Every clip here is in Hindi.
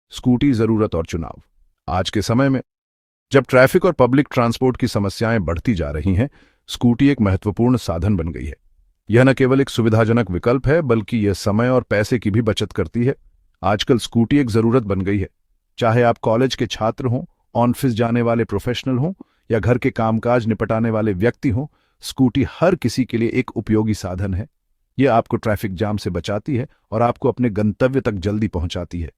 स्कूटी जरूरत और चुनाव। आज के समय में जब ट्रैफिक और पब्लिक ट्रांसपोर्ट की समस्याएं बढ़ती जा रही हैं, स्कूटी एक महत्वपूर्ण साधन बन गई है। यह न केवल एक सुविधाजनक विकल्प है, बल्कि यह समय और पैसे की भी बचत करती है। आजकल स्कूटी एक जरूरत बन गई है। चाहे आप कॉलेज के छात्र हों, ऑफिस जाने वाले प्रोफेशनल हों या घर के कामकाज निपटाने वाले व्यक्ति हों, स्कूटी हर किसी के लिए एक उपयोगी साधन है। यह आपको ट्रैफिक जाम से बचाती है और आपको अपने गंतव्य तक जल्दी पहुंचाती है।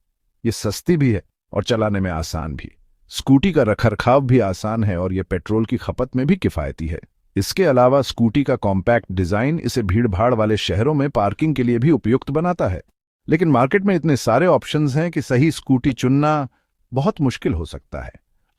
ये सस्ती भी है और चलाने में आसान भी। स्कूटी का रखरखाव भी आसान है और यह पेट्रोल की खपत में भी किफायती है। इसके अलावा स्कूटी का कॉम्पैक्ट डिजाइन इसे भीड़भाड़ वाले शहरों में पार्किंग के लिए भी उपयुक्त बनाता है। लेकिन मार्केट में इतने सारे ऑप्शंस हैं कि सही स्कूटी चुनना बहुत मुश्किल हो सकता है।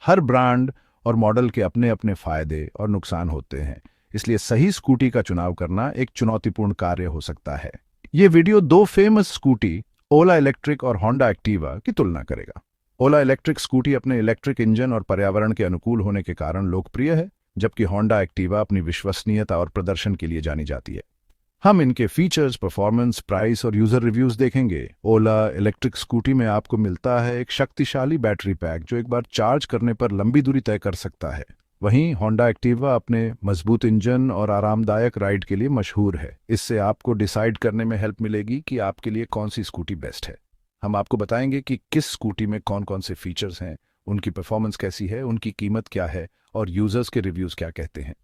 हर ब्रांड और मॉडल के अपने अपने फायदे और नुकसान होते हैं, इसलिए सही स्कूटी का चुनाव करना एक चुनौतीपूर्ण कार्य हो सकता है। ये वीडियो दो फेमस स्कूटी ओला इलेक्ट्रिक और होंडा एक्टिवा की तुलना करेगा। ओला इलेक्ट्रिक स्कूटी अपने इलेक्ट्रिक इंजन और पर्यावरण के अनुकूल होने के कारण लोकप्रिय है, जबकि होंडा एक्टिवा अपनी विश्वसनीयता और प्रदर्शन के लिए जानी जाती है। हम इनके फीचर्स, परफॉर्मेंस, प्राइस और यूजर रिव्यूज देखेंगे। ओला इलेक्ट्रिक स्कूटी में आपको मिलता है एक शक्तिशाली बैटरी पैक जो एक बार चार्ज करने पर लंबी दूरी तय कर सकता है। वहीं होंडा एक्टिवा अपने मजबूत इंजन और आरामदायक राइड के लिए मशहूर है। इससे आपको डिसाइड करने में हेल्प मिलेगी कि आपके लिए कौन सी स्कूटी बेस्ट है। हम आपको बताएंगे कि किस स्कूटी में कौन कौन से फीचर्स हैं, उनकी परफॉर्मेंस कैसी है, उनकी कीमत क्या है और यूजर्स के रिव्यूज क्या कहते हैं।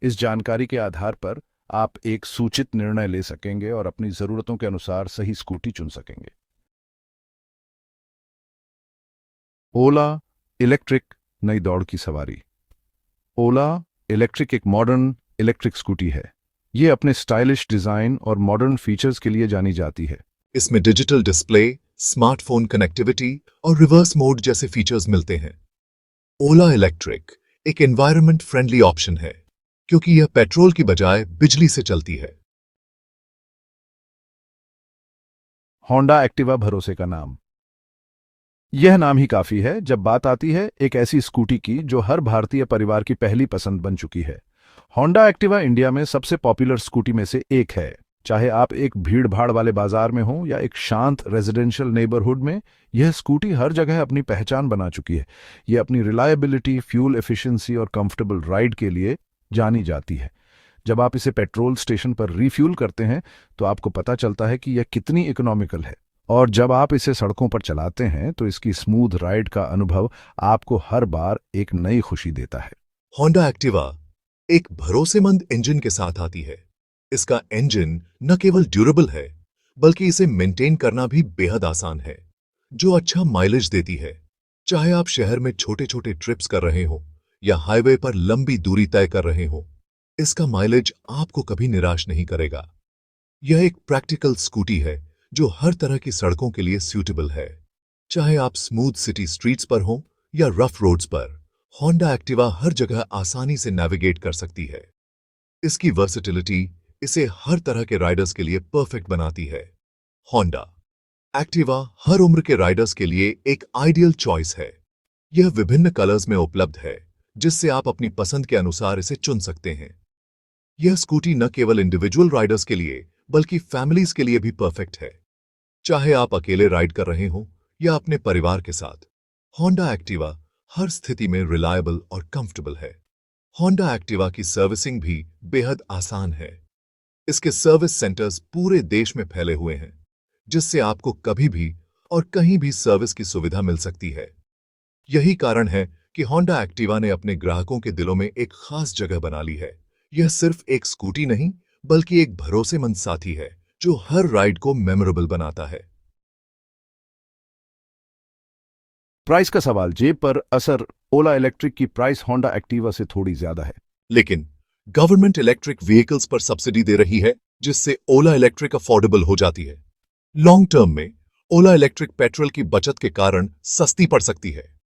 इस जानकारी के आधार पर आप एक सूचित निर्णय ले सकेंगे और अपनी जरूरतों के अनुसार सही स्कूटी चुन सकेंगे। ओला इलेक्ट्रिक, नई दौड़ की सवारी। ओला इलेक्ट्रिक एक मॉडर्न इलेक्ट्रिक स्कूटी है। ये अपने स्टाइलिश डिजाइन और मॉडर्न फीचर्स के लिए जानी जाती है। इसमें डिजिटल डिस्प्ले, स्मार्टफोन कनेक्टिविटी और रिवर्स मोड जैसे फीचर्स मिलते हैं। ओला इलेक्ट्रिक एक एनवायरनमेंट फ्रेंडली ऑप्शन है क्योंकि यह पेट्रोल की बजाय बिजली से चलती है। होंडा एक्टिवा भरोसे का नाम। यह नाम ही काफी है जब बात आती है एक ऐसी स्कूटी की जो हर भारतीय परिवार की पहली पसंद बन चुकी है। होंडा एक्टिवा इंडिया में सबसे पॉपुलर स्कूटी में से एक है। चाहे आप एक भीड़-भाड़ वाले बाजार में हो या एक शांत रेजिडेंशियल नेबरहुड में, यह स्कूटी हर जगह अपनी पहचान बना चुकी है। यह अपनी रिलायबिलिटी, फ्यूल एफिशिएंसी और कंफर्टेबल राइड के लिए जानी जाती है। जब आप इसे पेट्रोल स्टेशन पर रिफ्यूल करते हैं तो आपको पता चलता है कि यह कितनी इकोनॉमिकल है, और जब आप इसे सड़कों पर चलाते हैं तो इसकी स्मूथ राइड का अनुभव आपको हर बार एक नई खुशी देता है। होंडा एक्टिवा एक भरोसेमंद इंजन के साथ आती है। इसका इंजन न केवल ड्यूरेबल है, बल्कि इसे मेंटेन करना भी बेहद आसान है, जो अच्छा माइलेज देती है। चाहे आप शहर में छोटे छोटे ट्रिप्स कर रहे हो या हाईवे पर लंबी दूरी तय कर रहे हो, इसका माइलेज आपको कभी निराश नहीं करेगा। यह एक प्रैक्टिकल स्कूटी है जो हर तरह की सड़कों के लिए सूटेबल है। चाहे आप स्मूथ सिटी स्ट्रीट्स पर हो या रफ रोड्स पर, होंडा एक्टिवा हर जगह आसानी से नेविगेट कर सकती है। इसकी वर्सेटिलिटी इसे हर तरह के राइडर्स के लिए परफेक्ट बनाती है। होंडा एक्टिवा हर उम्र के राइडर्स के लिए एक आइडियल चॉइस है। यह विभिन्न कलर्स में उपलब्ध है, जिससे आप अपनी पसंद के अनुसार इसे चुन सकते हैं। यह स्कूटी न केवल इंडिविजुअल राइडर्स के लिए बल्कि फैमिलीज के लिए भी परफेक्ट है। चाहे आप अकेले राइड कर रहे हो या अपने परिवार के साथ, होंडा एक्टिवा हर स्थिति में रिलायबल और कंफर्टेबल है। होंडा एक्टिवा की सर्विसिंग भी बेहद आसान है। इसके सर्विस सेंटर्स पूरे देश में फैले हुए हैं, जिससे आपको कभी भी और कहीं भी सर्विस की सुविधा मिल सकती है। यही कारण है कि होंडा एक्टिवा ने अपने ग्राहकों के दिलों में एक खास जगह बना ली है। यह सिर्फ एक स्कूटी नहीं, बल्कि एक भरोसेमंद साथी है जो हर राइड को मेमोरेबल बनाता है। प्राइस का सवाल। जेब पर असर। ओला इलेक्ट्रिक की प्राइस होंडा एक्टिवा से थोड़ी ज्यादा है, लेकिन गवर्नमेंट इलेक्ट्रिक व्हीकल्स पर सब्सिडी दे रही है, जिससे ओला इलेक्ट्रिक अफोर्डेबल हो जाती है। लॉन्ग टर्म में ओला इलेक्ट्रिक पेट्रोल की बचत के कारण सस्ती पड़ सकती है।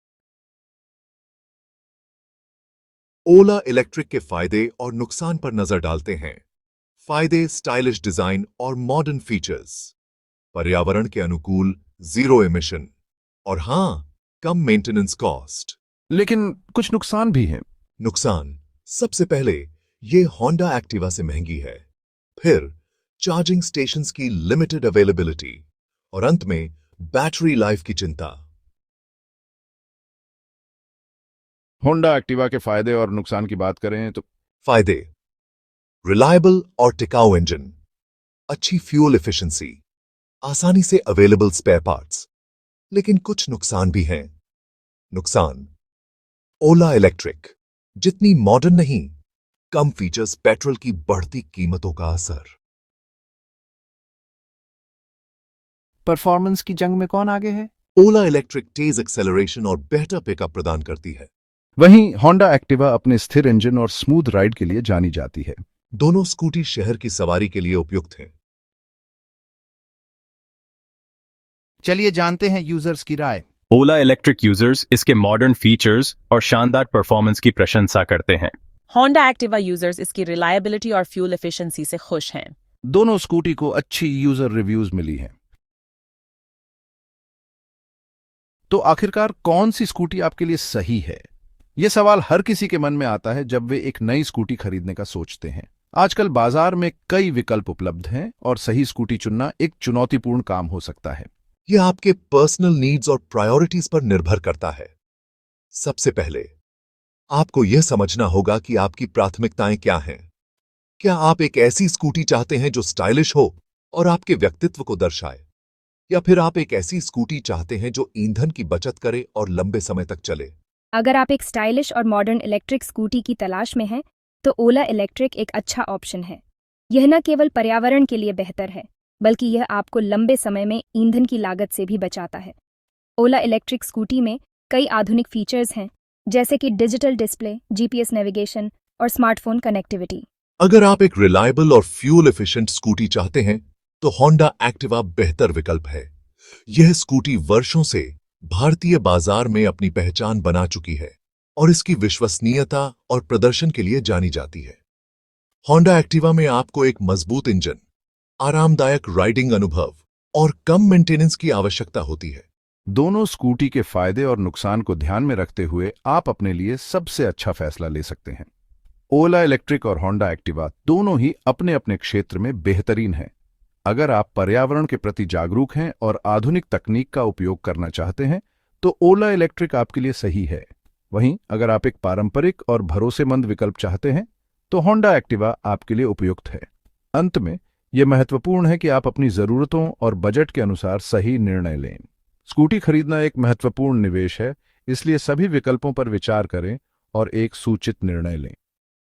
ओला इलेक्ट्रिक के फायदे और नुकसान पर नजर डालते हैं। फायदे: स्टाइलिश डिजाइन और मॉडर्न फीचर्स, पर्यावरण के अनुकूल, जीरो एमिशन, और हां, कम मेंटेनेंस कॉस्ट। लेकिन कुछ नुकसान भी हैं। नुकसान: सबसे पहले, ये होंडा एक्टिवा से महंगी है। फिर चार्जिंग स्टेशंस की लिमिटेड अवेलेबिलिटी, और अंत में बैटरी लाइफ की चिंता। होंडा एक्टिवा के फायदे और नुकसान की बात करें तो फायदे: रिलायबल और टिकाऊ इंजन, अच्छी फ्यूल एफिशिएंसी, आसानी से अवेलेबल स्पेयर पार्ट्स। लेकिन कुछ नुकसान भी हैं। नुकसान: ओला इलेक्ट्रिक जितनी मॉडर्न नहीं, कम फीचर्स, पेट्रोल की बढ़ती कीमतों का असर। परफॉर्मेंस की जंग में कौन आगे है? ओला इलेक्ट्रिक तेज एक्सेलरेशन और बेहतर पिकअप प्रदान करती है। वहीं होंडा एक्टिवा अपने स्थिर इंजन और स्मूथ राइड के लिए जानी जाती है। दोनों स्कूटी शहर की सवारी के लिए उपयुक्त हैं। चलिए जानते हैं यूजर्स की राय। ओला इलेक्ट्रिक यूजर्स इसके मॉडर्न फीचर्स और शानदार परफॉर्मेंस की प्रशंसा करते हैं। होंडा एक्टिवा यूजर्स इसकी रिलायबिलिटी और फ्यूल एफिशिएंसी से खुश हैं। दोनों स्कूटी को अच्छी यूजर रिव्यूज मिली हैं। तो आखिरकार कौन सी स्कूटी आपके लिए सही है? यह सवाल हर किसी के मन में आता है जब वे एक नई स्कूटी खरीदने का सोचते हैं। आजकल बाजार में कई विकल्प उपलब्ध हैं और सही स्कूटी चुनना एक चुनौतीपूर्ण काम हो सकता है। यह आपके पर्सनल नीड्स और प्रायोरिटीज पर निर्भर करता है। सबसे पहले आपको यह समझना होगा कि आपकी प्राथमिकताएं क्या हैं। क्या आप एक ऐसी स्कूटी चाहते हैं जो स्टाइलिश हो और आपके व्यक्तित्व को दर्शाए, या फिर आप एक ऐसी स्कूटी चाहते हैं जो ईंधन की बचत करे और लंबे समय तक चले? अगर आप एक स्टाइलिश और मॉडर्न इलेक्ट्रिक स्कूटी की तलाश में हैं, तो ओला इलेक्ट्रिक एक अच्छा ऑप्शन है। यह न केवल पर्यावरण के लिए बेहतर है, बल्कि यह आपको लंबे समय में ईंधन की लागत से भी बचाता है। ओला इलेक्ट्रिक स्कूटी में कई आधुनिक फीचर्स हैं, जैसे कि डिजिटल डिस्प्ले, जीपीएस नेविगेशन और स्मार्टफोन कनेक्टिविटी। अगर आप एक रिलायबल और फ्यूल एफिशिएंट स्कूटी चाहते हैं, तो होंडा एक्टिवा बेहतर विकल्प है। यह स्कूटी वर्षों से भारतीय बाजार में अपनी पहचान बना चुकी है और इसकी विश्वसनीयता और प्रदर्शन के लिए जानी जाती है। होंडा एक्टिवा में आपको एक मजबूत इंजन, आरामदायक राइडिंग अनुभव और कम मेंटेनेंस की आवश्यकता होती है। दोनों स्कूटी के फायदे और नुकसान को ध्यान में रखते हुए आप अपने लिए सबसे अच्छा फैसला ले सकते हैं। ओला इलेक्ट्रिक और होंडा एक्टिवा दोनों ही अपने अपने क्षेत्र में बेहतरीन हैं। अगर आप पर्यावरण के प्रति जागरूक हैं और आधुनिक तकनीक का उपयोग करना चाहते हैं, तो ओला इलेक्ट्रिक आपके लिए सही है। वहीं अगर आप एक पारंपरिक और भरोसेमंद विकल्प चाहते हैं, तो होंडा एक्टिवा आपके लिए उपयुक्त है। अंत में यह महत्वपूर्ण है कि आप अपनी जरूरतों और बजट के अनुसार सही निर्णय लें। स्कूटी खरीदना एक महत्वपूर्ण निवेश है, इसलिए सभी विकल्पों पर विचार करें और एक सूचित निर्णय लें।